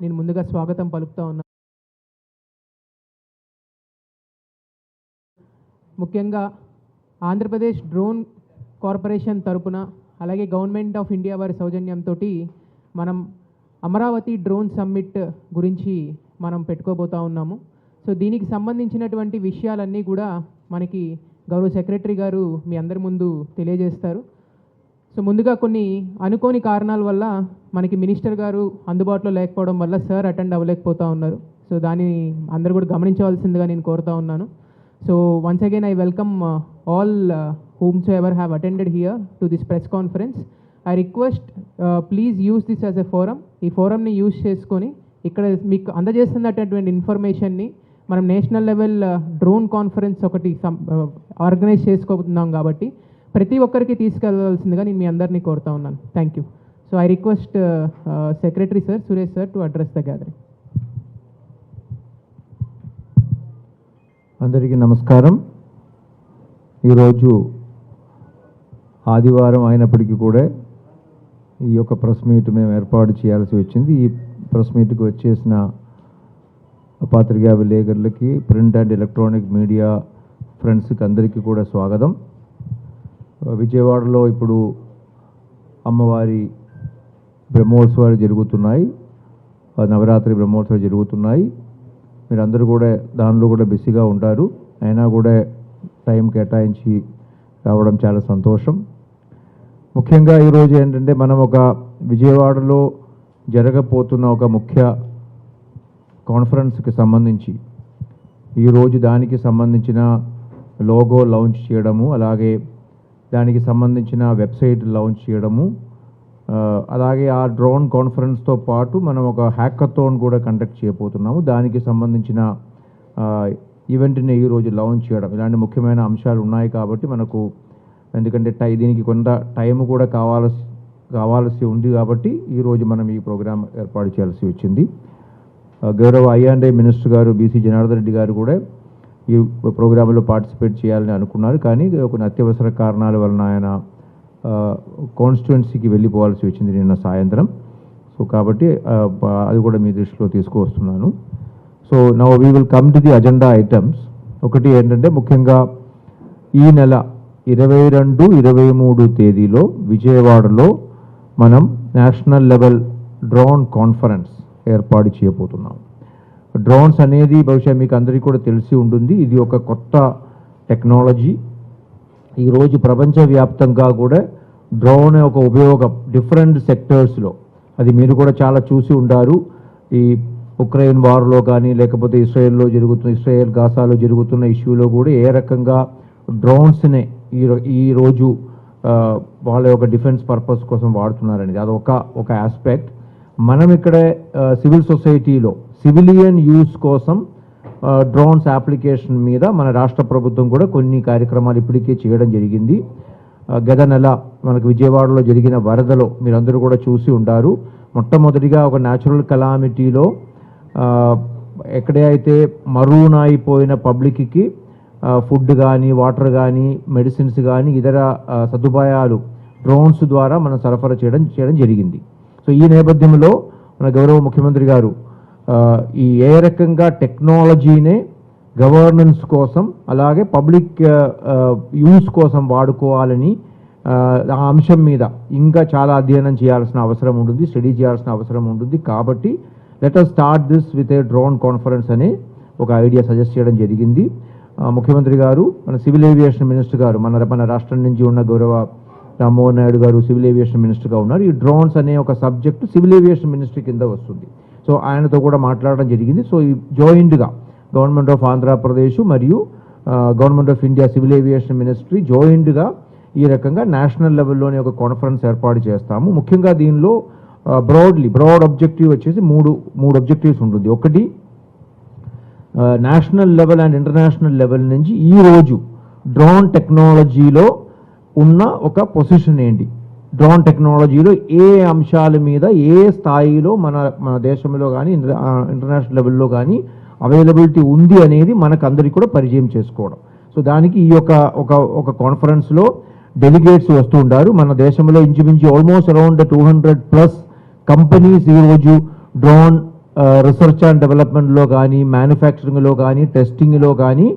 నేను ముందుగా స్వాగతం పలుకుతా ఉన్నా. ముఖ్యంగా ఆంధ్రప్రదేశ్ డ్రోన్ కార్పొరేషన్ తరపున అలాగే గవర్నమెంట్ ఆఫ్ ఇండియా వారి సౌజన్యంతో మనం అమరావతి డ్రోన్ సమ్మిట్ గురించి మనం పెట్టుకోబోతా ఉన్నాము. సో దీనికి సంబంధించినటువంటి విషయాలన్నీ కూడా మనకి గౌరవ సెక్రటరీ గారు మీ అందరి ముందు తెలియజేస్తారు. సో ముందుగా కొన్ని అనుకోని కారణాల వల్ల మనకి మినిస్టర్ గారు అందుబాటులో లేకపోవడం వల్ల సార్ అటెండ్ అవ్వలేకపోతూ ఉన్నారు. సో దాన్ని అందరూ కూడా గమనించవలసిందిగా నేను కోరుతా ఉన్నాను. So once again I welcome all whomsoever have attended here to this press conference. I request please use this as a forum. ఈ ఫోరంని యూజ్ చేసుకొని ఇక్కడ మీకు అందజేస్తున్నటువంటి ఇన్ఫర్మేషన్ని మనం నేషనల్ లెవెల్ డ్రోన్ కాన్ఫరెన్స్ ఒకటి ఆర్గనైజ్ చేసుకోబోతున్నాం కాబట్టి ప్రతి ఒక్కరికి తీసుకెళ్లవలసిందిగా నేను మీ అందరినీ కోరుతా ఉన్నాను. Thank you. So I request secretary sir, Suresh sir to address the gathering. అందరికీ నమస్కారం. ఈరోజు ఆదివారం అయినప్పటికీ కూడా ఈ యొక్క ప్రెస్ మీట్ మేము ఏర్పాటు చేయాల్సి వచ్చింది. ఈ ప్రెస్ మీట్కి వచ్చేసిన పాత్రికా విలేకరులకి, ప్రింట్ అండ్ ఎలక్ట్రానిక్ మీడియా ఫ్రెండ్స్కి అందరికీ కూడా స్వాగతం. విజయవాడలో ఇప్పుడు అమ్మవారి బ్రహ్మోత్సవాలు జరుగుతున్నాయి, నవరాత్రి బ్రహ్మోత్సవాలు జరుగుతున్నాయి. మీరందరూ కూడా దానిలో కూడా బిజీగా ఉంటారు. అయినా కూడా టైం కేటాయించి రావడం చాలా సంతోషం. ముఖ్యంగా ఈరోజు ఏంటంటే మనం ఒక విజయవాడలో జరగబోతున్న ఒక ముఖ్య కాన్ఫరెన్స్కి సంబంధించి ఈరోజు దానికి సంబంధించిన లోగో లాంచ్ చేయడము, అలాగే దానికి సంబంధించిన వెబ్సైట్ లాంచ్ చేయడము, అలాగే ఆ డ్రోన్ కాన్ఫరెన్స్తో పాటు మనం ఒక హ్యాకథాన్ కూడా కండక్ట్ చేయబోతున్నాము. దానికి సంబంధించిన ఈవెంట్ని ఈరోజు లాంచ్ చేయడం, ఇలాంటి ముఖ్యమైన అంశాలు ఉన్నాయి కాబట్టి మనకు, ఎందుకంటే దీనికి కొంత టైం కూడా కావాల్సి ఉంది కాబట్టి ఈరోజు మనం ఈ ప్రోగ్రాం ఏర్పాటు చేయాల్సి వచ్చింది. గౌరవ I&A మినిస్టర్ గారు బీసీ జనార్దన్ రెడ్డి గారు కూడా ఈ ప్రోగ్రాంలో పార్టిసిపేట్ చేయాలని అనుకున్నారు, కానీ కొన్ని అత్యవసర కారణాల వలన ఆయన కాన్స్టిట్యుయెన్సీకి వెళ్ళిపోవాల్సి వచ్చింది నిన్న సాయంత్రం. సో కాబట్టి అది కూడా మీ దృష్టిలో తీసుకువస్తున్నాను. So now we will come to the agenda items. ఒకటి ఏంటంటే ముఖ్యంగా ఈ నెల 22, 23 తేదీలో విజయవాడలో మనం నేషనల్ లెవెల్ డ్రోన్ కాన్ఫరెన్స్ ఏర్పాటు చేయబోతున్నాం. డ్రోన్స్ అనేది బహుశా మీకు అందరికీ కూడా తెలిసి ఉంటుంది. ఇది ఒక కొత్త టెక్నాలజీ. ఈరోజు ప్రపంచవ్యాప్తంగా కూడా డ్రోన్ యొక్క ఉపయోగం డిఫరెంట్ సెక్టర్స్లో, అది మీరు కూడా చాలా చూసి ఉంటారు. ఈ ఉక్రెయిన్ వార్లో కానీ, లేకపోతే ఇస్రాయేల్ గాజాలో జరుగుతున్న ఇష్యూలో కూడా ఏ రకంగా డ్రోన్స్ని ఈరోజు వాళ్ళ యొక్క డిఫెన్స్ పర్పస్ కోసం వాడుతున్నారనేది అదొక ఆస్పెక్ట్. మనం ఇక్కడ సివిల్ సొసైటీలో సివిలియన్ యూస్ కోసం డ్రోన్స్ అప్లికేషన్ మీద మన రాష్ట్ర ప్రభుత్వం కూడా కొన్ని కార్యక్రమాలు ఇప్పటికే చేయడం జరిగింది. గత నెల మనకు విజయవాడలో జరిగిన వరదలో మీరందరూ కూడా చూసి ఉంటారు. మొట్టమొదటిగా ఒక న్యాచురల్ కలామిటీలో ఎక్కడే అయితే మరూన్ అయిపోయిన పబ్లిక్కి ఫుడ్ కానీ, వాటర్ కానీ, మెడిసిన్స్ కానీ, ఇతర సదుపాయాలు డ్రోన్స్ ద్వారా మనం సరఫరా చేయడం జరిగింది. సో ఈ నేపథ్యంలో మన గౌరవ ముఖ్యమంత్రి గారు ఈ ఏ రకంగా టెక్నాలజీనే గవర్నెన్స్ కోసం అలాగే పబ్లిక్ యూస్ కోసం వాడుకోవాలని ఆ అంశం మీద ఇంకా చాలా అధ్యయనం చేయాల్సిన అవసరం ఉంటుంది, స్టడీ చేయాల్సిన అవసరం ఉంటుంది. కాబట్టి let us start this with a drone conference అనే ఒక ఐడియా సజెస్ట్ చేయడం జరిగింది. ముఖ్యమంత్రి గారు, మన సివిల్ ఏవియేషన్ మినిస్టర్ గారు, మన రాష్ట్రం నుంచి ఉన్న గౌరవ రామ్మోహన్ నాయుడు గారు సివిల్ ఏవియేషన్ మినిస్టర్గా ఉన్నారు. ఈ డ్రోన్స్ అనే ఒక సబ్జెక్టు సివిల్ ఏవియేషన్ మినిస్ట్రీ కింద వస్తుంది. సో ఆయనతో కూడా మాట్లాడడం జరిగింది. సో ఈ జాయింట్గా గవర్నమెంట్ ఆఫ్ ఆంధ్రప్రదేశ్ మరియు government of India civil aviation ministry జాయింట్గా ఈ రకంగా నేషనల్ లెవెల్లోనే ఒక కాన్ఫరెన్స్ ఏర్పాటు చేస్తాము. ముఖ్యంగా దీనిలో బ్రాడ్ ఆబ్జెక్టివ్ వచ్చేసి మూడు ఆబ్జెక్టివ్స్ ఉంటుంది. ఒకటి, national level and international level నుంచి ఈరోజు డ్రోన్ టెక్నాలజీలో ఉన్న ఒక పొజిషన్ ఏంటి, డ్రోన్ టెక్నాలజీలో ఏ అంశాల మీద ఏ స్థాయిలో మన దేశంలో కానీ ఇంటర్నేషనల్ లెవెల్లో కానీ అవైలబిలిటీ ఉంది అనేది మనకు అందరికీ కూడా పరిచయం చేసుకోవడం. సో దానికి ఈ ఒక కాన్ఫరెన్స్లో డెలిగేట్స్ వస్తూ ఉంటారు. మన దేశంలో ఇంచుమించు ఆల్మోస్ట్ అరౌండ్ 200+ కంపెనీస్ ఈరోజు డ్రోన్ రీసెర్చ్ అండ్ డెవలప్మెంట్లో కానీ, మ్యానుఫ్యాక్చరింగ్లో కానీ, టెస్టింగ్లో కానీ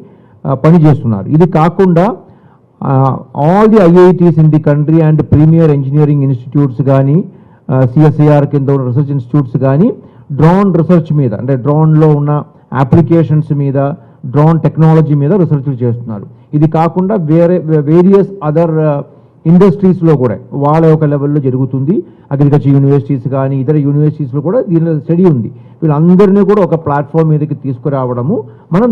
పనిచేస్తున్నారు. ఇది కాకుండా all the IITs in the country and premier engineering institutes కానీ, సిఎస్ఐఆర్ కింద ఉన్న రీసెర్చ్ ఇన్స్టిట్యూట్స్ కానీ డ్రోన్ రీసెర్చ్ మీద, అంటే డ్రోన్లో ఉన్న అప్లికేషన్స్ మీద, డ్రోన్ టెక్నాలజీ మీద రీసెర్చ్లు చేస్తున్నారు. ఇది కాకుండా వేరియస్ అదర్ ఇండస్ట్రీస్లో కూడా వాళ్ళ ఒక లెవెల్లో జరుగుతుంది. అగ్రికల్చర్ యూనివర్సిటీస్ కానీ ఇతర యూనివర్సిటీస్లో కూడా దీనిలో స్టడీ ఉంది. వీళ్ళందరినీ కూడా ఒక ప్లాట్ఫామ్ మీదకి తీసుకురావడము మన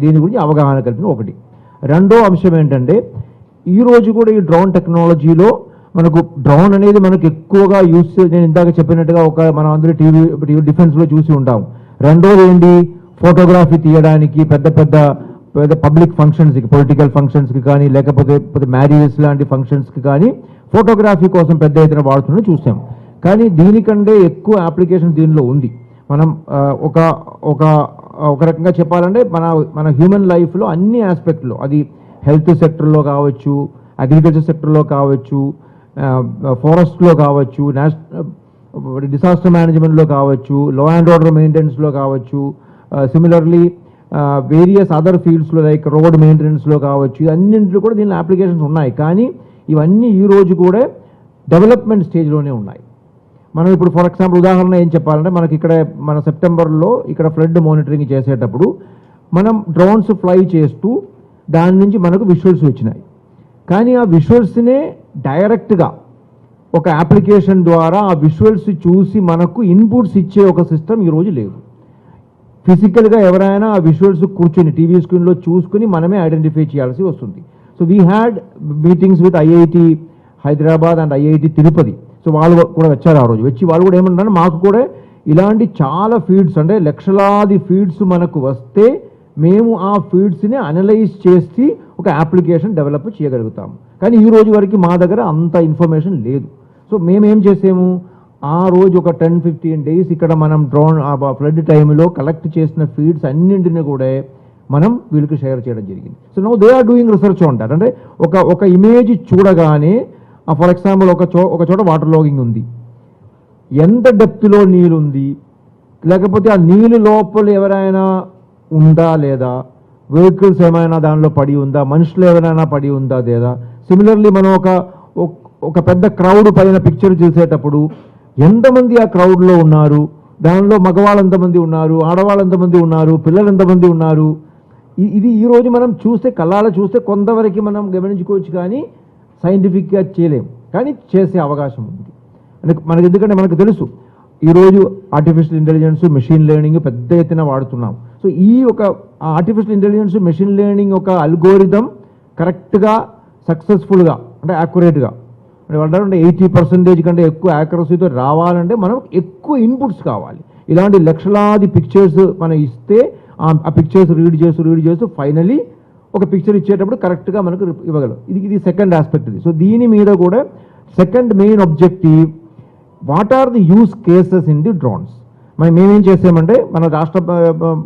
దీని గురించి అవగాహన కల్పించడం ఒకటి. రెండో అంశం ఏంటంటే, ఈరోజు కూడా ఈ డ్రోన్ టెక్నాలజీలో మనకు డ్రోన్ అనేది మనకు ఎక్కువగా యూస్, నేను ఇందాక చెప్పినట్టుగా మనం అందరూ టీవీ డిఫెన్స్లో చూసి ఉంటాం. రెండోది ఏంటి, ఫోటోగ్రఫీ తీయడానికి పెద్ద పబ్లిక్ ఫంక్షన్స్కి, పొలిటికల్ ఫంక్షన్స్కి కానీ, లేకపోతే మ్యారేజెస్ లాంటి ఫంక్షన్స్కి కానీ ఫోటోగ్రఫీ కోసం పెద్ద ఎత్తున వాడుతున్నది చూసాం. కానీ దీనికంటే ఎక్కువ అప్లికేషన్ దీనిలో ఉంది. మనం ఒక రకంగా చెప్పాలంటే మన హ్యూమన్ లైఫ్లో అన్ని ఆస్పెక్ట్లో, అది హెల్త్ సెక్టర్లో కావచ్చు, అగ్రికల్చర్ సెక్టర్లో కావచ్చు, ఫారెస్ట్లో కావచ్చు, డిసాస్టర్ మేనేజ్మెంట్లో కావచ్చు, లా అండ్ ఆర్డర్ మెయింటెనెన్స్లో కావచ్చు, సిమిలర్లీ వేరియస్ అదర్ ఫీల్డ్స్లో లైక్ రోడ్ మెయింటెనెన్స్లో కావచ్చు, అన్నింటిలో కూడా దీనిలో అప్లికేషన్స్ ఉన్నాయి. కానీ ఇవన్నీ ఈ రోజు కూడా డెవలప్మెంట్ స్టేజ్లోనే ఉన్నాయి. మనం ఇప్పుడు ఫర్ ఎగ్జాంపుల్ ఉదాహరణ ఏం చెప్పాలంటే, మనకి ఇక్కడ మన సెప్టెంబర్లో ఇక్కడ ఫ్లడ్ మానిటరింగ్ చేసేటప్పుడు మనం డ్రోన్స్ ఫ్లై చేస్తూ దాని నుంచి మనకు విజువల్స్ వచ్చినాయి. కానీ ఆ విజువల్స్నే డైరెక్ట్గా ఒక అప్లికేషన్ ద్వారా ఆ విజువల్స్ చూసి మనకు ఇన్పుట్స్ ఇచ్చే ఒక సిస్టమ్ ఈరోజు లేదు. ఫిజికల్గా ఎవరైనా ఆ విజువల్స్ కూర్చొని టీవీ స్క్రీన్లో చూసుకుని మనమే ఐడెంటిఫై చేయాల్సి వస్తుంది. So we had meetings with IIT Hyderabad and IIT Tirupati. So వాళ్ళు కూడా వచ్చారు ఆ రోజు. వచ్చి వాళ్ళు కూడా ఏమంటారు, మాకు కూడా ఇలాంటి చాలా ఫీడ్స్, అంటే లక్షలాది ఫీడ్స్ మనకు వస్తే మేము ఆ ఫీడ్స్ని అనలైజ్ చేసి ఒక అప్లికేషన్ డెవలప్ చేయగలుగుతాము. కానీ ఈ రోజు వరకు మా దగ్గర అంత ఇన్ఫర్మేషన్ లేదు. సో మేమేం చేసాము, ఆ రోజు ఒక 10-15 days ఇక్కడ మనం డ్రోన్ ఫ్లడ్ టైంలో కలెక్ట్ చేసిన ఫీడ్స్ అన్నింటినీ కూడా మనం వీళ్ళకి షేర్ చేయడం జరిగింది. So now they are doing research on that. అంటే ఒక ఇమేజ్ చూడగానే, ఫర్ ఎగ్జాంపుల్ ఒక చోట వాటర్ లాగింగ్ ఉంది, ఎంత డెప్త్లో నీళ్ళు ఉంది, లేకపోతే ఆ నీళ్ళు లోపల ఎవరైనా ఉందా లేదా, వెహికల్స్ ఏమైనా దానిలో పడి ఉందా, మనుషులు ఎవరైనా పడి ఉందా లేదా. సిమిలర్లీ మనం ఒక పెద్ద క్రౌడ్ పైన పిక్చర్ చూసేటప్పుడు ఎంతమంది ఆ క్రౌడ్లో ఉన్నారు, దానిలో మగవాళ్ళు ఎంతమంది ఉన్నారు, ఆడవాళ్ళు ఎంతమంది ఉన్నారు, పిల్లలు ఎంతమంది ఉన్నారు, ఇది ఈరోజు మనం చూస్తే కళ్ళాల చూస్తే కొంతవరకు మనం గమనించుకోవచ్చు, కానీ సైంటిఫిక్గా చేయలేం. కానీ చేసే అవకాశం ఉంది ఎందుకంటే మనకు తెలుసు ఈరోజు ఆర్టిఫిషియల్ ఇంటెలిజెన్స్, మెషిన్ లెర్నింగ్ పెద్ద ఎత్తున వాడుతున్నాం. సో ఈ ఒక ఆర్టిఫిషియల్ ఇంటెలిజెన్స్, మెషిన్ లెర్నింగ్ ఒక అల్గోరిథం కరెక్ట్గా, సక్సెస్ఫుల్గా, అంటే యాక్యురేట్గా, అంటే 80% కంటే ఎక్కువ యాక్యురసీతో రావాలంటే మనం ఎక్కువ ఇన్పుట్స్ కావాలి. ఇలాంటి లక్షలాది పిక్చర్స్ మనం ఇస్తే ఆ పిక్చర్స్ రీడ్ చేస్తూ ఫైనలీ ఒక పిక్చర్ ఇచ్చేటప్పుడు కరెక్ట్గా మనకు ఇవ్వగలం. ఇది సెకండ్ ఆస్పెక్ట్. ఇది. సో దీని మీద కూడా second main objective, what are the use cases in the drones. మేమేం చేసామంటే, మన రాష్ట్ర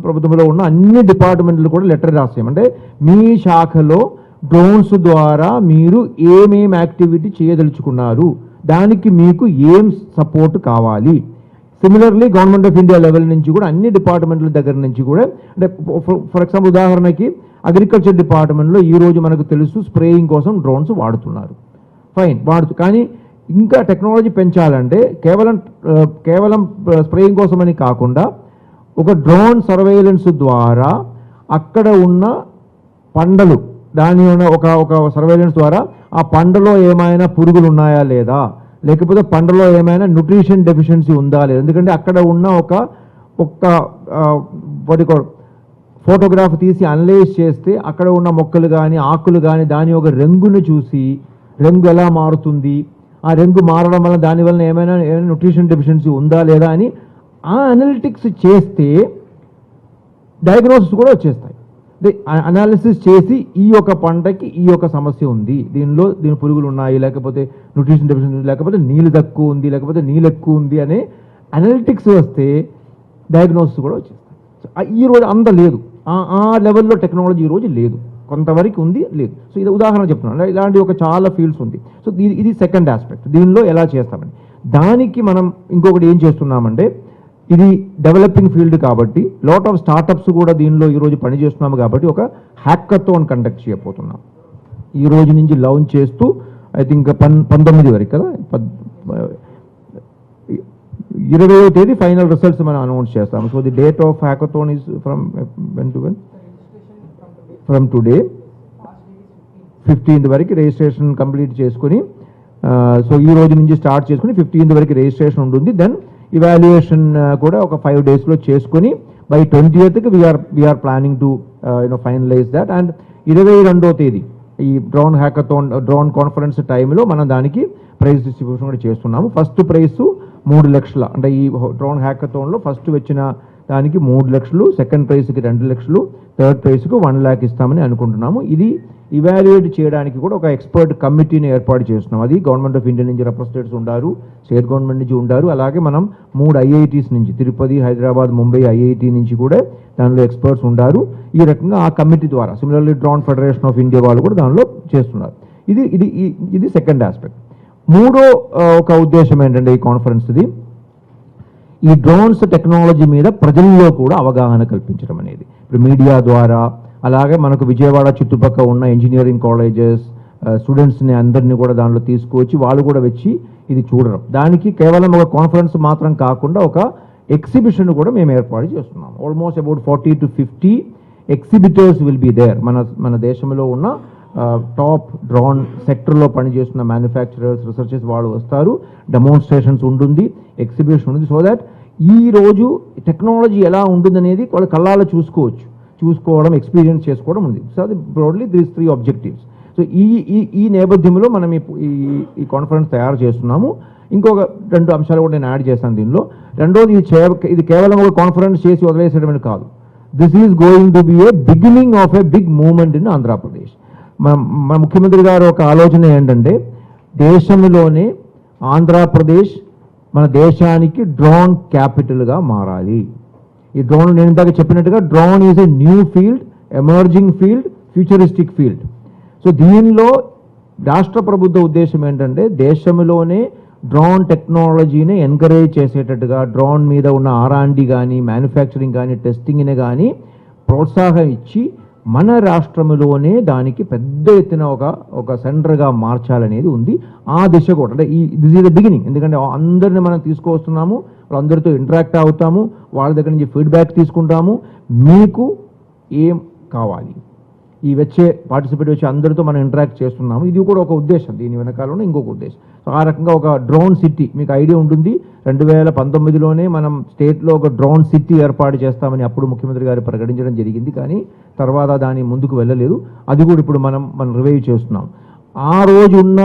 ప్రభుత్వంలో ఉన్న అన్ని డిపార్ట్మెంట్లు కూడా లెటర్ రాసామంటే, మీ శాఖలో డ్రోన్స్ ద్వారా మీరు ఏమేం యాక్టివిటీ చేయదలుచుకున్నారు, దానికి మీకు ఏం సపోర్ట్ కావాలి. Similarly government of India level నుంచి కూడా అన్ని డిపార్ట్మెంట్ల దగ్గర నుంచి కూడా, అంటే ఫర్ ఎగ్జాంపుల్ ఉదాహరణకి అగ్రికల్చర్ డిపార్ట్మెంట్లో ఈరోజు మనకు తెలుసు స్ప్రేయింగ్ కోసం డ్రోన్స్ వాడుతున్నారు, ఫైన్ కానీ ఇంకా టెక్నాలజీ పెంచాలంటే కేవలం స్ప్రేయింగ్ కోసమని కాకుండా ఒక డ్రోన్ సర్వేలెన్స్ ద్వారా అక్కడ ఉన్న పంటలు, దాని ఉన్న ఒక సర్వేలెన్స్ ద్వారా ఆ పంటలో ఏమైనా పురుగులు ఉన్నాయా లేదా, లేకపోతే పంటలో ఏమైనా న్యూట్రిషన్ డెఫిషియన్సీ ఉందా లేదా. ఎందుకంటే అక్కడ ఉన్న ఒక ఫోటోగ్రాఫ్ తీసి అనలైజ్ చేస్తే అక్కడ ఉన్న మొక్కలు కానీ ఆకులు కానీ దాని ఒక రంగును చూసి, రంగు ఎలా మారుతుంది, ఆ రంగు మారడం వల్ల దానివల్ల ఏమైనా న్యూట్రిషన్ డెఫిషియన్సీ ఉందా లేదా అని ఆ అనలిటిక్స్ చేస్తే డయాగ్నోసిస్ కూడా వచ్చేస్తాయి. అనాలిసిస్ చేసి ఈ యొక్క పంటకి ఈ యొక్క సమస్య ఉంది, దీని పురుగులు ఉన్నాయి, లేకపోతే న్యూట్రిషన్ డెఫిషియన్సీ, లేకపోతే నీళ్ళు తక్కువ ఉంది, లేకపోతే నీళ్ళు ఎక్కువ ఉంది అనే అనలిటిక్స్ వస్తే డయాగ్నోసిస్ కూడా వచ్చేస్తాయి. ఈరోజు అంత లేదు, ఆ లెవెల్లో టెక్నాలజీ ఈరోజు లేదు, కొంతవరకు ఉంది, లేదు. సో ఇది ఉదాహరణ చెప్తున్నాను. ఇలాంటి ఒక చాలా ఫీల్డ్స్ ఉంది. సో ఇది సెకండ్ ఆస్పెక్ట్, దీనిలో ఎలా చేస్తామని. దానికి మనం ఇంకొకటి ఏం చేస్తున్నామంటే, ఇది డెవలపింగ్ ఫీల్డ్ కాబట్టి లాట్ ఆఫ్ స్టార్టప్స్ కూడా దీనిలో ఈరోజు పనిచేస్తున్నాము కాబట్టి ఒక హ్యాకథాన్ కండక్ట్ చేయబోతున్నాం. ఈ రోజు నుంచి లాంచ్ చేస్తూ ఐ థింక్ 19 వరకు కదా, 20వ తేదీ ఫైనల్ రిజల్ట్స్ మనం అనౌన్స్ చేస్తాము. So the date of hackathon is from when to when, from today 15th వరకు రిజిస్ట్రేషన్ కంప్లీట్ చేసుకుని, సో ఈ రోజు నుంచి స్టార్ట్ చేసుకుని 15th వరకు రిజిస్ట్రేషన్ ఉంటుంది. దెన్ ఇవాల్యుయేషన్ కూడా ఒక 5 daysలో చేసుకుని by 20th we are planning to finalize that. And 22వ తేదీ ఈ డ్రోన్ హ్యాకథాన్ డ్రోన్ కాన్ఫరెన్స్ టైంలో మనం దానికి ప్రైజ్ డిస్ట్రిబ్యూషన్ కూడా చేస్తున్నాము. ఫస్ట్ ప్రైజ్ 3 లక్షల, అంటే ఈ డ్రోన్ హ్యాకథాన్లో ఫస్ట్ వచ్చిన దానికి 3 లక్షలు, సెకండ్ ప్రైజ్కి 2 లక్షలు, థర్డ్ ప్రైజ్కి 1 lakh ఇస్తామని అనుకుంటున్నాము. ఇది ఇవాల్యుయేట్ చేయడానికి కూడా ఒక ఎక్స్పర్ట్ కమిటీని ఏర్పాటు చేస్తున్నాం. అది గవర్నమెంట్ ఆఫ్ ఇండియా నుంచి రిప్రజెంటేటివ్స్ ఉండారు, స్టేట్ గవర్నమెంట్ నుంచి ఉండారు, అలాగే మనం 3 IITs నుంచి తిరుపతి, హైదరాబాద్, ముంబై IIT నుంచి కూడా దానిలో ఎక్స్పర్ట్స్ ఉండారు. ఈ రకంగా ఆ కమిటీ ద్వారా similarly drone federation of India వాళ్ళు కూడా దానిలో చేస్తున్నారు. ఇది సెకండ్ ఆస్పెక్ట్. మూడో ఒక ఉద్దేశం ఏంటంటే ఈ కాన్ఫరెన్స్ది, ఈ డ్రోన్స్ టెక్నాలజీ మీద ప్రజల్లో కూడా అవగాహన కల్పించడం అనేది. ఇప్పుడు మీడియా ద్వారా, అలాగే మనకు విజయవాడ చుట్టుపక్కల ఉన్న ఇంజనీరింగ్ కాలేజెస్ స్టూడెంట్స్ని అందరినీ కూడా దానిలో తీసుకువచ్చి వాళ్ళు కూడా వచ్చి ఇది చూడడం. దానికి కేవలం ఒక కాన్ఫరెన్స్ మాత్రం కాకుండా ఒక ఎగ్జిబిషన్ కూడా మేము ఏర్పాటు చేస్తున్నాం. Almost about 40 to 50 exhibitors will be there. మన దేశంలో ఉన్న టాప్ డ్రోన్ సెక్టర్లో పనిచేస్తున్న మ్యానుఫ్యాక్చరర్స్, రీసెర్చర్స్ వాళ్ళు వస్తారు, డెమోన్స్ట్రేషన్స్ ఉంటుంది, ఎగ్జిబిషన్ ఉంది. సో దాట్ ఈ రోజు టెక్నాలజీ ఎలా ఉంటుందనేది వాళ్ళు కళ్ళాలో చూసుకోవడం, ఎక్స్పీరియన్స్ చేసుకోవడం ఉంది. సో అది బ్రాడ్లీ దీస్ 3 objectives. సో ఈ నేపథ్యంలో మనం ఈ కాన్ఫరెన్స్ తయారు చేస్తున్నాము. ఇంకొక 2 అంశాలు కూడా నేను యాడ్ చేశాను దీనిలో. రెండోది, ఇది కేవలం ఒక కాన్ఫరెన్స్ చేసి వదిలేసేయడం కాదు. This is going to B A beginning of a big movement in Andhra Pradesh. మన ముఖ్యమంత్రి గారు ఒక ఆలోచన ఏంటంటే, దేశంలోనే ఆంధ్రప్రదేశ్ మన దేశానికి డ్రోన్ క్యాపిటల్గా మారాలి. ఈ డ్రోన్, నేను ఇందాక చెప్పినట్టుగా drone is a new field, emerging field, futuristic field. So దీనిలో రాష్ట్ర ప్రభుత్వ ఉద్దేశం ఏంటంటే, దేశంలోనే డ్రోన్ టెక్నాలజీని ఎంకరేజ్ చేసేటట్టుగా, డ్రోన్ మీద ఉన్న R&D కానీ, మ్యానుఫ్యాక్చరింగ్ కానీ, టెస్టింగ్ని కానీ ప్రోత్సాహం ఇచ్చి మన రాష్ట్రంలోనే దానికి పెద్ద ఎత్తున ఒక సెంటర్గా మార్చాలనేది ఉంది. ఆ దిశ కూడా, అంటే దిస్ ఈజ్ ద బిగినింగ్. ఎందుకంటే అందరిని మనం తీసుకువస్తున్నాము, వాళ్ళందరితో ఇంటరాక్ట్ అవుతాము, వాళ్ళ దగ్గర నుంచి ఫీడ్బ్యాక్ తీసుకుంటాము. మీకు ఏం కావాలి, ఈ పార్టిసిపేట్ వచ్చి అందరితో మనం ఇంటరాక్ట్ చేస్తున్నాము. ఇది కూడా ఒక ఉద్దేశం, దీని వెనకాలనే ఇంకొక ఉద్దేశం. సో ఆ రకంగా ఒక డ్రోన్ సిటీ, మీకు ఐడియా ఉంటుంది, 2019లోనే మనం స్టేట్లో ఒక డ్రోన్ సిటీ ఏర్పాటు చేస్తామని అప్పుడు ముఖ్యమంత్రి గారు ప్రకటించడం జరిగింది. కానీ తర్వాత దాని ముందుకు వెళ్ళలేదు. అది కూడా ఇప్పుడు మనం రివైవ్ చేస్తున్నాం. ఆ రోజు ఉన్న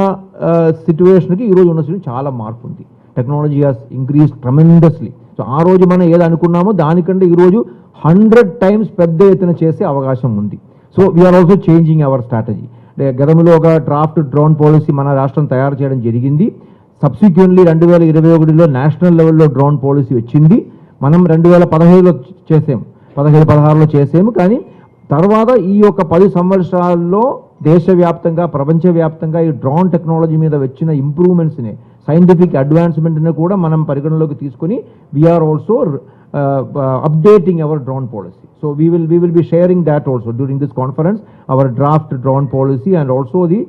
సిచ్యువేషన్కి ఈ రోజు ఉన్న సిచ్యువేషన్ చాలా మార్పు ఉంది. Technology has increase tremendously. So ఆ రోజు మనం ఏది అనుకున్నామో దానికంటే ఈరోజు 100 times పెద్ద ఎత్తున చేసే అవకాశం ఉంది. So we are also changing our strategy. గతంలో ఒక డ్రాఫ్ట్ డ్రోన్ పాలసీ మన రాష్ట్రం తయారు చేయడం జరిగింది. సబ్సిక్వెంట్లీ 2021లో నేషనల్ లెవెల్లో డ్రోన్ పాలసీ వచ్చింది. మనం 2017లో చేసాము, 15-16లో చేసాము. కానీ తర్వాత ఈ యొక్క 10 సంవత్సరాల్లో దేశవ్యాప్తంగా, ప్రపంచవ్యాప్తంగా ఈ డ్రోన్ టెక్నాలజీ మీద వచ్చిన ఇంప్రూవ్మెంట్స్ని, సైంటిఫిక్ అడ్వాన్స్మెంట్ని కూడా మనం పరిగణలోకి తీసుకొని we are also updating our drone policy. So we will be sharing that also during this conference, our draft drone policy and also the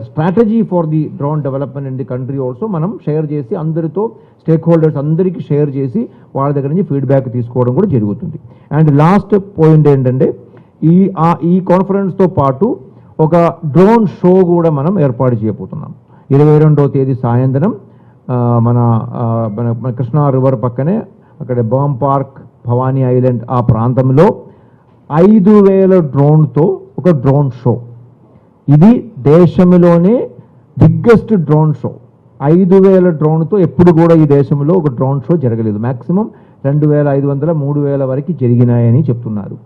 strategy for the drone development in the country also మనం share చేసి అందరితో, stake holders అందరికీ share చేసి వాళ్ళ దగ్గర నుంచి feedback తీసుకోవడం కూడా జరుగుతుంది. అండ్ లాస్ట్ పాయింట్ ఏంటంటే, ఈ కాన్ఫరెన్స్తో పాటు ఒక డ్రోన్ షో కూడా మనం ఏర్పాటు చేయబోతున్నాం. 22వ తేదీ సాయంత్రం మన కృష్ణా రివర్ పక్కనే అక్కడ బర్మ్ పార్క్, భవానీ ఐలాండ్ ఆ ప్రాంతంలో 5,000 డ్రోన్తో ఒక డ్రోన్ షో. ఇది దేశంలోనే బిగ్గెస్ట్ డ్రోన్ షో. 5,000 డ్రోన్తో ఎప్పుడు కూడా ఈ దేశంలో ఒక డ్రోన్ షో జరగలేదు. మ్యాక్సిమం 2,500, 3,000 వరకు జరిగినాయని చెప్తున్నారు.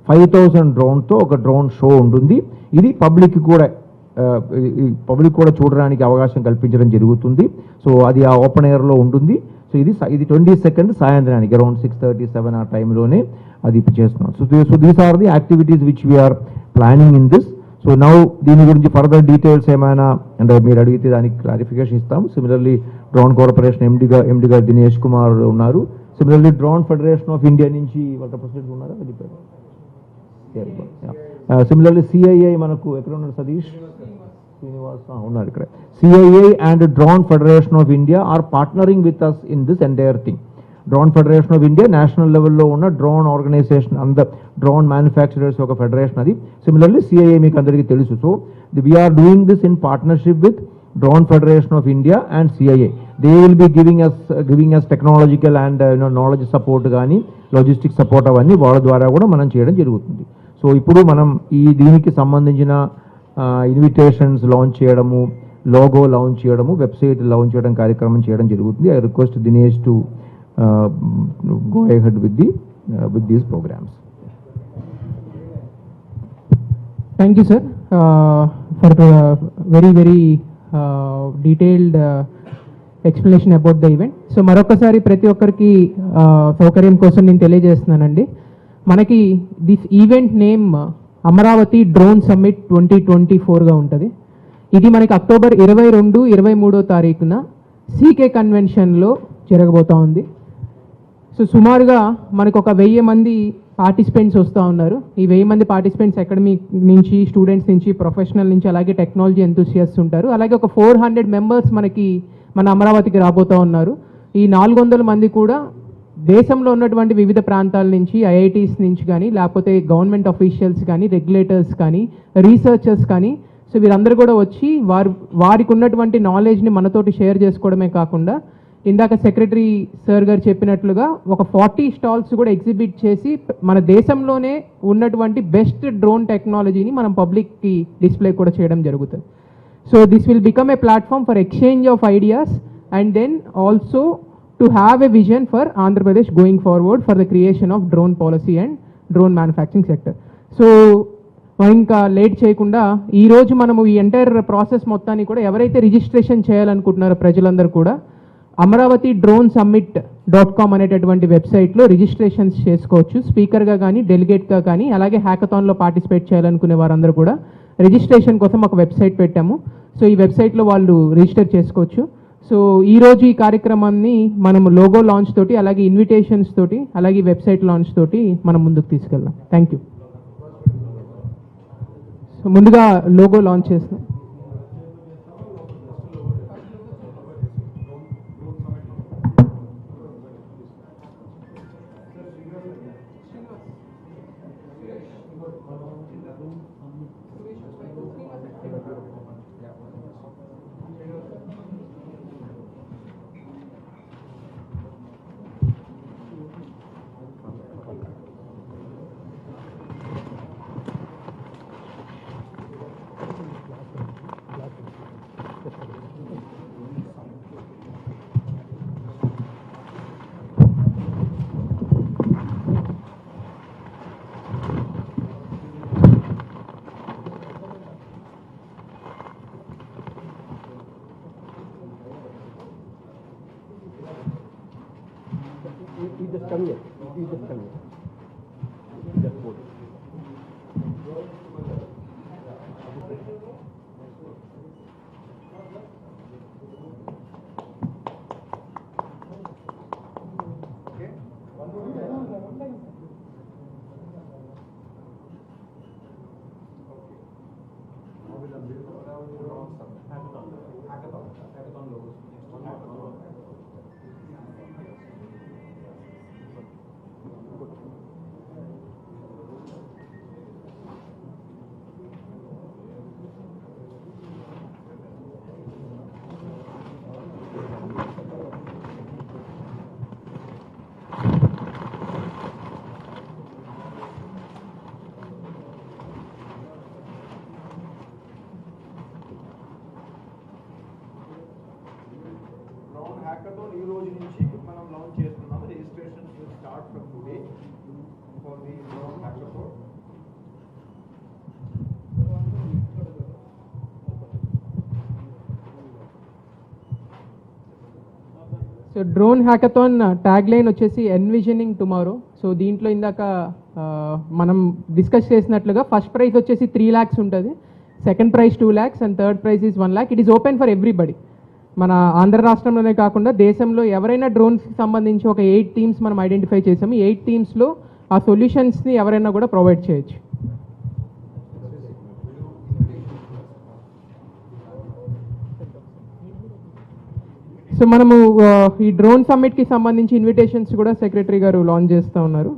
5,000 డ్రోన్తో ఒక డ్రోన్ షో ఉంటుంది. ఇది పబ్లిక్ కూడా చూడడానికి అవకాశం కల్పించడం జరుగుతుంది. సో అది ఆ ఓపెన్ ఎయిర్లో ఉంటుంది. సో ఇది 22nd సాయంత్రానికి అరౌండ్ 6:37 ఆ టైంలోనే అది చేస్తున్నాం. So these are the activities which we are planning in this. So now దీని గురించి ఫర్దర్ డీటెయిల్స్ ఏమైనా అంటే మీరు అడిగితే దానికి క్లారిఫికేషన్ ఇస్తాం. సిమిలర్లీ డ్రోన్ కార్పొరేషన్ ఎండి గారు దినేష్ కుమార్ ఉన్నారు. Similarly drone federation of India నుంచి వాళ్ళ రిప్రజెంటేటివ్ ఉన్నారా వెళ్ళిపోయారు. సిమిలర్లీ సిఐఐ మనకు ఎక్కడ ఉన్నారు సతీష్ శ్రీనివాస్ ఉన్నారు ఇక్కడ. CII and drone federation of India are partnering with us in this entire thing. Drone federation of India national లెవెల్లో ఉన్న డ్రోన్ ఆర్గనైజేషన్ డ్రోన్ మ్యానుఫ్యాక్చరర్స్ ఒక ఫెడరేషన్ అది. సిమిలర్లీ సిఐఐ మీకు అందరికీ తెలుసు. So we are doing this in partnership with drone federation of India and CII. They will be giving us technological and knowledge support కానీ logistic support అవన్నీ వాళ్ళ ద్వారా కూడా మనం చేయడం జరుగుతుంది. సో ఇప్పుడు మనం దీనికి సంబంధించిన ఇన్విటేషన్స్ లాంచ్ చేయడము, లోగో లాంచ్ చేయడము, వెబ్సైట్ లాంచ్ చేయడం కార్యక్రమం చేయడం జరుగుతుంది. I request Dinesh to go ahead with these programs. Thank you, sir, for the very detailed explanation about the event. So మరొకసారి ప్రతి ఒక్కరికి సౌకర్యం కోసం నేను తెలియజేస్తున్నానండి. మనకి this event name Amaravati drone summit 2024గా ఉంటుంది. ఇది మనకి అక్టోబర్ 22, 23వ తారీఖున సీకే కన్వెన్షన్లో జరగబోతూ ఉంది. సో సుమారుగా మనకు ఒక 1000 మంది పార్టిసిపెంట్స్ వస్తూ ఉన్నారు. ఈ 1000 మంది పార్టిసిపెంట్స్ అకాడమిక్ నుంచి, స్టూడెంట్స్ నుంచి, ప్రొఫెషనల్ నుంచి, అలాగే టెక్నాలజీ ఎంతూసియస్ట్ ఉంటారు. అలాగే ఒక 400 మెంబర్స్ మనకి మన అమరావతికి రాబోతూ ఉన్నారు. ఈ 400 మంది కూడా దేశంలో ఉన్నటువంటి వివిధ ప్రాంతాల నుంచి, ఐఐటీస్ నుంచి కానీ, లేకపోతే గవర్నమెంట్ అఫీషియల్స్ కానీ, రెగ్యులేటర్స్ కానీ, రీసెర్చర్స్ కానీ, సో వీరందరూ కూడా వచ్చి వారికి ఉన్నటువంటి నాలెడ్జ్ని మనతోటి షేర్ చేసుకోవడమే కాకుండా, ఇందాక సెక్రటరీ సార్ గారు చెప్పినట్లుగా ఒక 40 స్టాల్స్ కూడా ఎగ్జిబిట్ చేసి మన దేశంలోనే ఉన్నటువంటి బెస్ట్ డ్రోన్ టెక్నాలజీని మనం పబ్లిక్కి డిస్ప్లే కూడా చేయడం జరుగుతుంది. So this will become a platform for exchange of ideas and then also to have a vision for Andhra Pradesh going forward for the creation of drone policy and drone manufacturing sector. So ఇంకా late చేయకుండా ఈరోజు మనము ఈ entire process మొత్తాన్ని కూడా ఎవరైతే registration చేయాలనుకుంటున్నారో ప్రజలందరూ కూడా అమరావతి డ్రోన్ సమ్మిట్ .com అనేటటువంటి వెబ్సైట్లో రిజిస్ట్రేషన్స్ చేసుకోవచ్చు. స్పీకర్గా కానీ, డెలిగేట్గా కానీ, అలాగే హ్యాకథాన్లో పార్టిసిపేట్ చేయాలనుకునే వారందరూ కూడా రిజిస్ట్రేషన్ కోసం ఒక వెబ్సైట్ పెట్టాము. సో ఈ వెబ్సైట్లో వాళ్ళు రిజిస్టర్ చేసుకోవచ్చు. సో ఈరోజు ఈ కార్యక్రమాన్ని మనం లోగో లాంచ్ తోటి, అలాగే ఇన్విటేషన్స్ తోటి, అలాగే వెబ్సైట్ లాంచ్ తోటి మనం ముందుకు తీసుకెళ్దాం. Thank you. సో ముందుగా లోగో లాంచ్ చేస్తాం. You just come here. You just come here. Just hold. Okay. Hackathon logos. Hackathon ఈ రోజు నుంచి మనం లాంచ్ చేస్తున్నాం. Registration will start from today for the drone hackathon. So drone hackathon tag line వచ్చేసి envisioning tomorrow. So దీంట్లో ఇందాక మనం discuss చేసినట్లుగా ఫస్ట్ ప్రైజ్ వచ్చేసి 3 lakhs ఉంటుంది, second prize 2 lakhs and third prize is 1 lakh. It is open for everybody. మన ఆంధ్ర రాష్ట్రంలోనే కాకుండా దేశంలో ఎవరైనా డ్రోన్స్కి సంబంధించి ఒక 8 టీమ్స్ మనం ఐడెంటిఫై చేసాము. 8 టీమ్స్లో ఆ సొల్యూషన్స్ని ఎవరైనా కూడా ప్రొవైడ్ చేయొచ్చు. సో మనము ఈ డ్రోన్ సమ్మిట్కి సంబంధించి ఇన్విటేషన్స్ కూడా సెక్రటరీ గారు లాంచ్ చేస్తూ ఉన్నారు.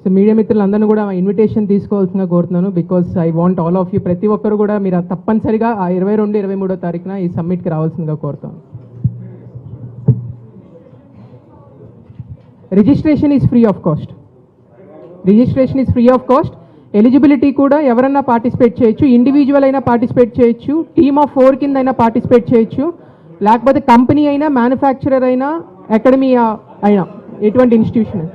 సో మీడియా మిత్రులందరినీ కూడా ఇన్విటేషన్ తీసుకోవాల్సిందిగా కోరుతున్నాను. Because I want all of you, ప్రతి ఒక్కరు కూడా మీరు తప్పనిసరిగా ఆ 22-23 తారీఖున ఈ సమ్మిట్కి రావాల్సిందిగా కోరుతాను. Registration is free of cost. Registration is free of cost. Eligibility కూడా ఎవరన్నా పార్టిసిపేట్ చేయొచ్చు, ఇండివిజువల్ అయినా పార్టిసిపేట్ చేయొచ్చు, టీమ్ ఆఫ్ 4 కింద అయినా పార్టిసిపేట్ చేయొచ్చు, లేకపోతే కంపెనీ అయినా, మ్యానుఫ్యాక్చరర్ అయినా, అకాడమీ అయినా, ఎటువంటి ఇన్స్టిట్యూషన్.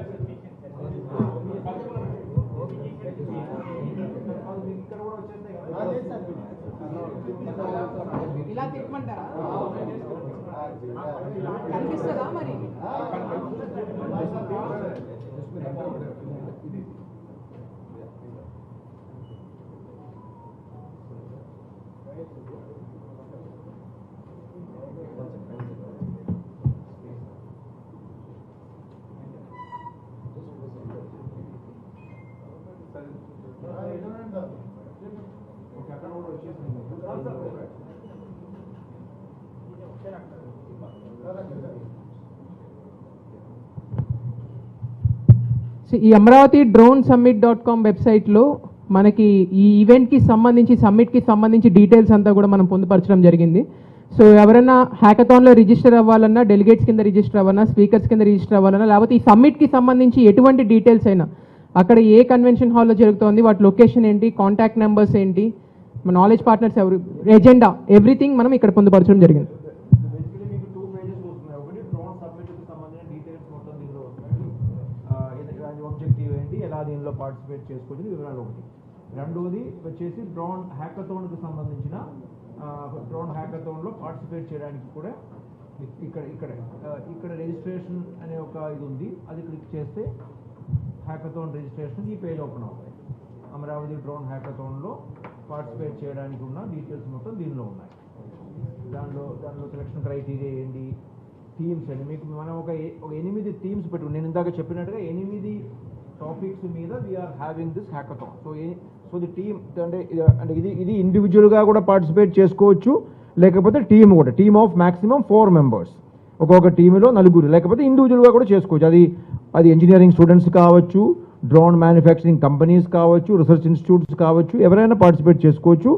ఈ అమరావతి డ్రోన్ సమ్మిట్ .com వెబ్సైట్లో మనకి ఈ ఈవెంట్కి సంబంధించి, సమ్మిట్కి సంబంధించి డీటెయిల్స్ అంతా కూడా మనం పొందుపరచడం జరిగింది. సో ఎవరైనా హ్యాకథాన్లో రిజిస్టర్ అవ్వాలన్నా, డెలిగేట్స్ కింద రిజిస్టర్ అవ్వాలన్నా, స్పీకర్స్ కింద రిజిస్టర్ అవ్వాలన్నా, లేకపోతే ఈ సమ్మిట్కి సంబంధించి ఎటువంటి డీటెయిల్స్ అయినా, అక్కడ ఏ కన్వెన్షన్ హాల్లో జరుగుతోంది, వాటి లొకేషన్ ఏంటి, కాంటాక్ట్ నెంబర్స్ ఏంటి, మన నాలెడ్జ్ పార్ట్నర్స్ ఎవరు, ఎజెండా, ఎవ్రీథింగ్ మనం ఇక్కడ పొందుపరచడం జరిగింది. దీనిలో పార్టిసిపేట్ చేసుకోవచ్చు వివరాలు ఒకటి. రెండవది వచ్చేసి డ్రోన్ హ్యాకథాన్కి సంబంధించిన డ్రోన్ హ్యాకథాన్లో పార్టిసిపేట్ చేయడానికి కూడా ఇక్కడ రిజిస్ట్రేషన్ అనే ఒక ఇది ఉంది. అది క్లిక్ చేస్తే హ్యాకథాన్ రిజిస్ట్రేషన్ ఈ పేజ్ ఓపెన్ అవుతాయి. అమరావతి డ్రోన్ హ్యాకథాన్లో పార్టిసిపేట్ చేయడానికి ఉన్న డీటెయిల్స్ మొత్తం దీనిలో ఉన్నాయి. దానిలో సెలక్షన్ క్రైటీరియా ఏంటి, థీమ్స్ అండి. మీకు మనం ఒక 8 థీమ్స్ పెట్టుకుని, నేను ఇందాక చెప్పినట్టుగా 8 టాపిక్స్ మీద we are having this hackathon. So the team అంటే ఇది ఇండివిజువల్గా కూడా పార్టిసిపేట్ చేసుకోవచ్చు, లేకపోతే టీమ్ కూడా, టీమ్ ఆఫ్ మ్యాక్సిమం 4 మెంబర్స్, ఒక్కొక్క టీంలో 4, లేకపోతే ఇండివిజువల్గా కూడా చేసుకోవచ్చు. అది ఇంజనీరింగ్ స్టూడెంట్స్ కావచ్చు, డ్రోన్ మ్యానుఫ్యాక్చరింగ్ కంపెనీస్ కావచ్చు, రీసెర్చ్ ఇన్స్టిట్యూట్స్ కావచ్చు, ఎవరైనా పార్టిసిపేట్ చేసుకోవచ్చు.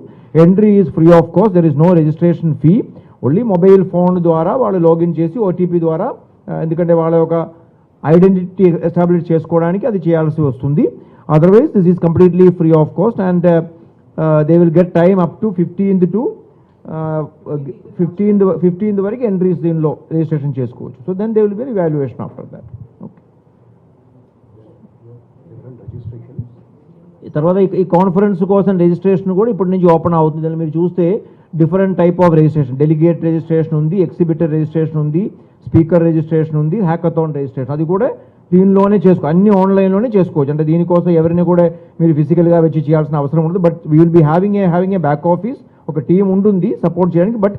Entry is free of cost. There is no registration fee. Only mobile phone ద్వారా వాళ్ళు లాగిన్ చేసి ఓటీపీ ద్వారా, ఎందుకంటే వాళ్ళ ఒక ఐడెంటిటీ ఎస్టాబ్లిష్ చేసుకోవడానికి అది చేయాల్సి వస్తుంది. Otherwise this is completely free of cost and they will get time up to 15th to 15th వరకు ఎంట్రీస్ దీనిలో రిజిస్ట్రేషన్ చేసుకోవచ్చు. So then there will be evaluation after that. Okay, తర్వాత ఈ కాన్ఫరెన్స్ కోసం రిజిస్ట్రేషన్ కూడా ఇప్పటి నుంచి ఓపెన్ అవుతుంది. మీరు చూస్తే different type of registration, delegate registration ఉంది, ఎగ్జిబిటర్ రిజిస్ట్రేషన్ ఉంది, స్పీకర్ రిజిస్ట్రేషన్ ఉంది, హ్యాకథాన్ రిజిస్ట్రేషన్, అది కూడా దీనిలోనే అన్ని ఆన్లైన్లోనే చేసుకోవచ్చు. అంటే దీనికోసం ఎవరిని కూడా మీరు ఫిజికల్గా వచ్చి చేయాల్సిన అవసరం ఉండదు. But we will be having a back office, ఒక టీం ఉంటుంది సపోర్ట్ చేయడానికి. But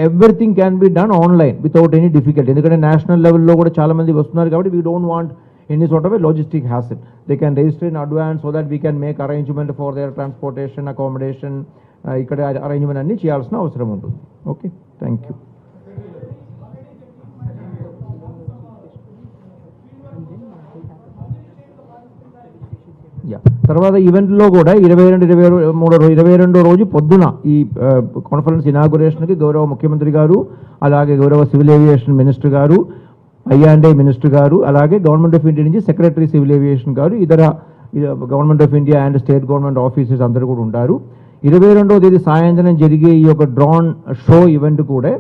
everything can be done online without any difficulty. ఎందుకంటే నేషనల్ లెవెల్లో కూడా చాలా మంది వస్తున్నారు కాబట్టి we don't want any sort of a logistic hassle. They can register in advance so that we can make arrangement for their transportation, accommodation, ఇక్కడ arrangement అన్నీ చేయాల్సిన అవసరం ఉంటుంది. Okay, thank you. తర్వాత ఈవెంట్లో కూడా 22 రోజు పొద్దున ఈ కాన్ఫరెన్స్ ఇనాగురేషన్కి గౌరవ ముఖ్యమంత్రి గారు, అలాగే గౌరవ సివిల్ ఏవియేషన్ మినిస్టర్ గారు, ఐఆండ్ఏ మినిస్టర్ గారు, అలాగే గవర్నమెంట్ ఆఫ్ ఇండియా నుంచి సెక్రటరీ సివిల్ ఏవియేషన్ గారు, ఇతర government of India and state government officers అందరూ కూడా ఉంటారు. 22వ తేదీ సాయంత్రం జరిగే ఈ యొక్క డ్రోన్ షో ఈవెంట్ కూడా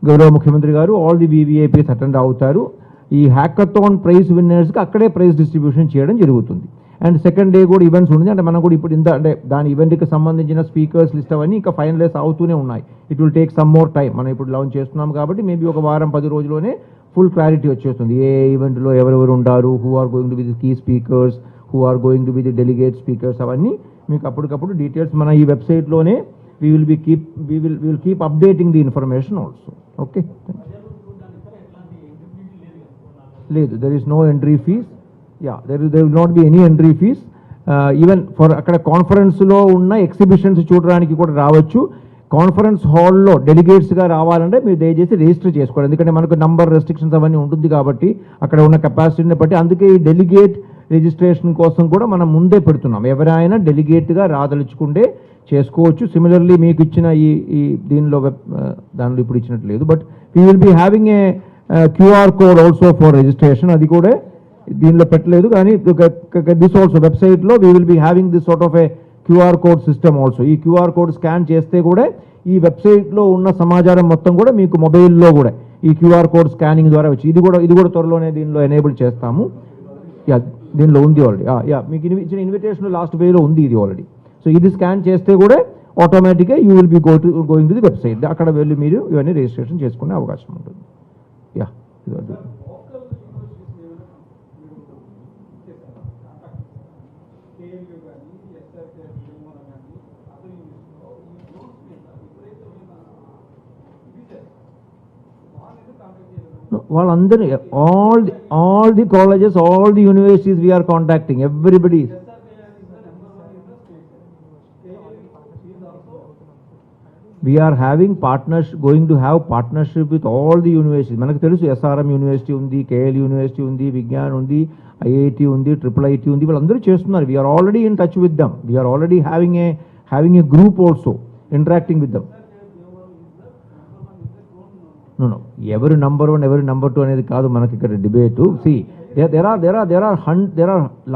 గౌరవ ముఖ్యమంత్రి గారు ఆల్ ది వివిఐపీస్ అటెండ్ అవుతారు. ఈ హ్యాకథాన్ ప్రైజ్ విన్నర్స్కి అక్కడే ప్రైజ్ డిస్ట్రిబ్యూషన్ చేయడం జరుగుతుంది. అండ్ సెకండ్ డే కూడా ఈవెంట్స్ ఉంది. అంటే మనం కూడా ఇప్పుడు అంటే దాని ఈవెంట్కి సంబంధించిన స్పీకర్స్ లిస్ట్ అవన్నీ ఇంకా ఫైనలైజ్ అవుతూనే ఉన్నాయి. It will take some more time. మనం ఇప్పుడు లాంచ్ చేస్తున్నాం కాబట్టి మేబీ ఒక వారం 10 రోజుల్లోనే ఫుల్ క్లారిటీ వచ్చేస్తుంది. ఏ ఈవెంట్లో ఎవరెవరు ఉంటారు, who are going to be the key speakers, who are going to be the delegate speakers, అవన్నీ మీకు అప్పటికప్పుడు డీటెయిల్స్ మన ఈ వెబ్సైట్లోనే we will keep updating the information also. Okay. లేదు, there is no entry fees. Yeah, there will not be any entry fees. Even for అక్కడ కాన్ఫరెన్స్లో ఉన్న exhibitions చూడడానికి కూడా రావచ్చు. కాన్ఫరెన్స్ హాల్లో డెలిగేట్స్గా రావాలంటే మీరు దయచేసి రిజిస్టర్ చేసుకోవాలి. ఎందుకంటే మనకు నంబర్ రెస్ట్రిక్షన్స్ అవన్నీ ఉంటుంది కాబట్టి అక్కడ ఉన్న కెపాసిటీని బట్టి. అందుకే ఈ డెలిగేట్ రిజిస్ట్రేషన్ కోసం కూడా మనం ముందే పెడుతున్నాం. ఎవరైనా డెలిగేట్గా రాదలుచుకుంటే చేసుకోవచ్చు. సిమిలర్లీ మీకు ఇచ్చిన ఈ దానిలో ఇప్పుడు ఇచ్చినట్టు లేదు, but we will be having a QR code also for registration. అది కూడా దీనిలో పెట్టలేదు, కానీ దిస్ ఆల్సో వెబ్సైట్లో we will be having this sort of a QR code system also. ఈ క్యూఆర్ కోడ్ స్కాన్ చేస్తే కూడా ఈ వెబ్సైట్లో ఉన్న సమాచారం మొత్తం కూడా మీకు మొబైల్లో కూడా ఈ క్యూఆర్ కోడ్ స్కానింగ్ ద్వారా వచ్చి ఇది కూడా త్వరలోనే దీనిలో ఎనేబుల్ చేస్తాము. దీనిలో ఉంది ఆల్రెడీ. మీకు ఇచ్చిన ఇన్విటేషన్ లాస్ట్ వేలో ఉంది ఇది ఆల్రెడీ. సో ఇది స్కాన్ చేస్తే కూడా ఆటోమేటిక్గా you will be going to the website. అక్కడ వెళ్ళి మీరు ఇవన్నీ రిజిస్ట్రేషన్ చేసుకునే అవకాశం ఉంటుంది. వాళ్ళందరూ all the colleges, all the universities we are contacting everybody. We are having going to have partnership with all the universities. మనకు తెలుసు SRM యూనివర్సిటీ ఉంది, KL యూనివర్సిటీ ఉంది, విజ్ఞాన్ ఉంది, IIT ఉంది, IIIT ఉంది. వీళ్ళందరూ చేస్తున్నారు. We are already in touch with them. We are already having a group also interacting with them. No. ఎవరు నెంబర్ 1 ఎవరు నెంబర్ 2 అనేది కాదు మనకి ఇక్కడ debate. See, there are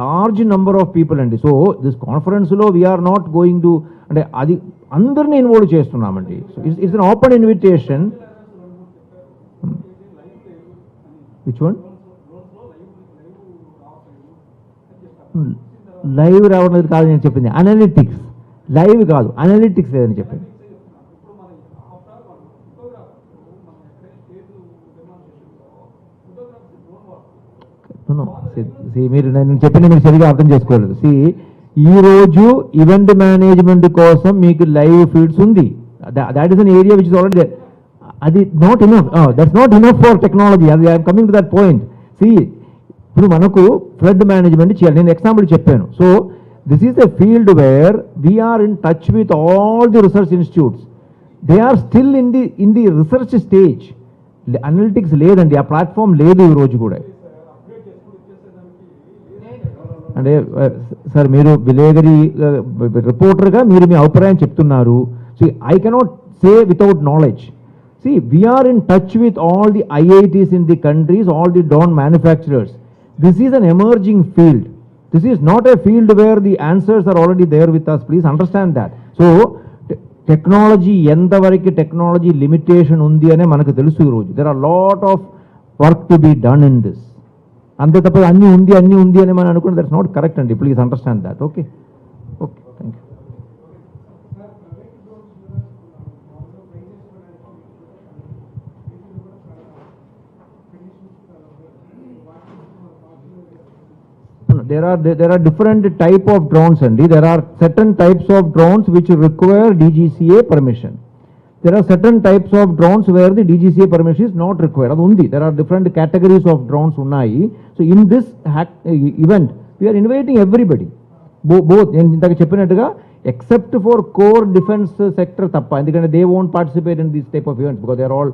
large number of people అండి. సో దిస్ కాన్ఫరెన్స్లో we are not going to, అంటే అది అందరినీ ఇన్వాల్వ్ చేస్తున్నామండి. So it's an open invitation. Which one? Live రావడం కాదు నేను చెప్పింది, అనలిటిక్స్. లైవ్ కాదు, అనలిటిక్స్ లేదని చెప్పింది. మీరు నేను చెప్పింది మీరు సరిగా అర్థం చేసుకోలేదు. ఈ రోజు ఈవెంట్ మేనేజ్మెంట్ కోసం మీకు లైవ్ ఫీడ్స్ ఉంది. That is an area which is already there. అది not enough. That's not enough for technology. అది I'm coming to that point. ఇప్పుడు మనకు ఫ్లడ్ మేనేజ్మెంట్ చేయాలి. నేను ఎగ్జాంపుల్ చెప్పాను. So this is a field where we are in touch with all the research institutes. They are still in the research stage. Analytics లేదండి, ఆ platform లేదు ఈ రోజు కూడా. అంటే సార్ మీరు విలేకరి రిపోర్టర్గా మీరు మీ అభిప్రాయం చెప్తున్నారు. I cannot say without knowledge. we are in touch with all the IITs in the countries, all the drone manufacturers. This is an emerging field. This is not a field where the answers are already there with us. Please understand that. So technology ఎంతవరకు technology limitation ఉంది అనే మనకు తెలుసు ఈ రోజు. There are lot of work to be done in this. అంతే తప్ప అన్నీ ఉంది అని మనం అనుకుంటే దట్స్ నాట్ కరెక్ట్ అండి. Please understand that. Okay, thank you. There are different type of drones అండి. There are certain types of drones which require DGCA permission. There are certain types of drones where the DGCA permission is not required. అది ఉంది. There are different categories of drones ఉన్నాయి. So in this event we are inviting everybody. Both నేను ఇంతకు చెప్పినట్టుగా except for core defense sector తప్ప, ఎందుకంటే they won't participate in these type of events because they are all,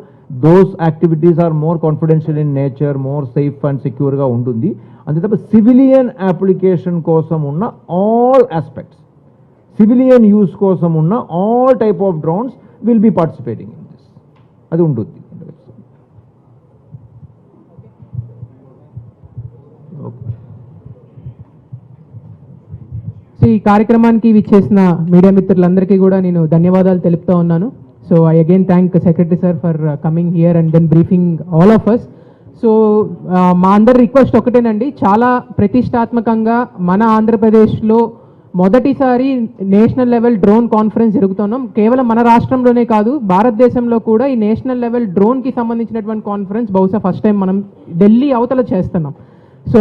those activities are more confidential in nature, more safe and secure గా ఉంటుంది. అంతే తప్ప civilian application కోసం ఉన్న ఆల్ ఆస్పెక్ట్స్, సివిలియన్ యూస్ కోసం ఉన్న all type of drones will be participating in this. అది ఉంటుంది. సో ఈ కార్యక్రమానికి విచ్చేసిన మీడియా మిత్రులందరికీ కూడా నేను ధన్యవాదాలు తెలుపుతూ ఉన్నాను. So I again thank secretary sir for coming here and then briefing all of us. So మా అందరి రిక్వెస్ట్ ఒకటేనండి, చాలా ప్రతిష్టాత్మకంగా మన ఆంధ్రప్రదేశ్లో మొదటిసారి నేషనల్ లెవెల్ డ్రోన్ కాన్ఫరెన్స్ జరుగుతున్నాం. కేవలం మన రాష్ట్రంలోనే కాదు, భారతదేశంలో కూడా ఈ నేషనల్ లెవెల్ డ్రోన్కి సంబంధించినటువంటి కాన్ఫరెన్స్ బహుశా ఫస్ట్ టైం మనం ఢిల్లీ అవతల చేస్తున్నాం. సో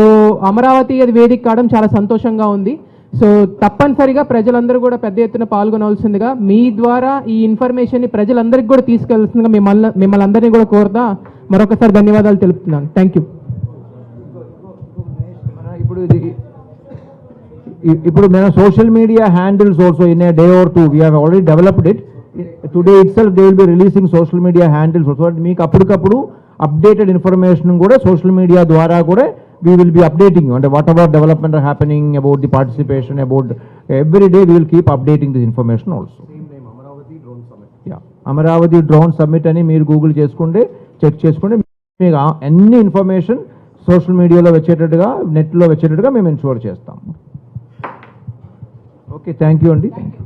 అమరావతి అది వేదిక కావడం చాలా సంతోషంగా ఉంది. సో తప్పనిసరిగా ప్రజలందరూ కూడా పెద్ద ఎత్తున పాల్గొనవలసిందిగా, మీ ద్వారా ఈ ఇన్ఫర్మేషన్ని ప్రజలందరికీ కూడా తీసుకెళ్తుందిగా మిమ్మల్ని అందరినీ కూడా కోరుతా మరొకసారి ధన్యవాదాలు తెలుపుతున్నాను. Thank you. ఇప్పుడు మన social media handles also in a day or two we have already developed it. Today it self they will be releasing social media handles also. మీకు అప్పటికప్పుడు అప్డేటెడ్ ఇన్ఫర్మేషన్ కూడా సోషల్ మీడియా ద్వారా కూడా we will be updating you and whatever development are happening about the participation, about every day we will keep updating this information also. Same name, Amaravati Drone Summit. Yeah, Amaravati Drone Summit అని మీరు Google చేసుకుంటే check చేసుకుంటే మీకు అన్ని information social మీడియాలో వచ్చేటట్టుగా నెట్లో వచ్చేటట్టుగా మేము ఇన్షూర్ చేస్తాం. ఓకే, థ్యాంక్ యూ అండి. Thank you.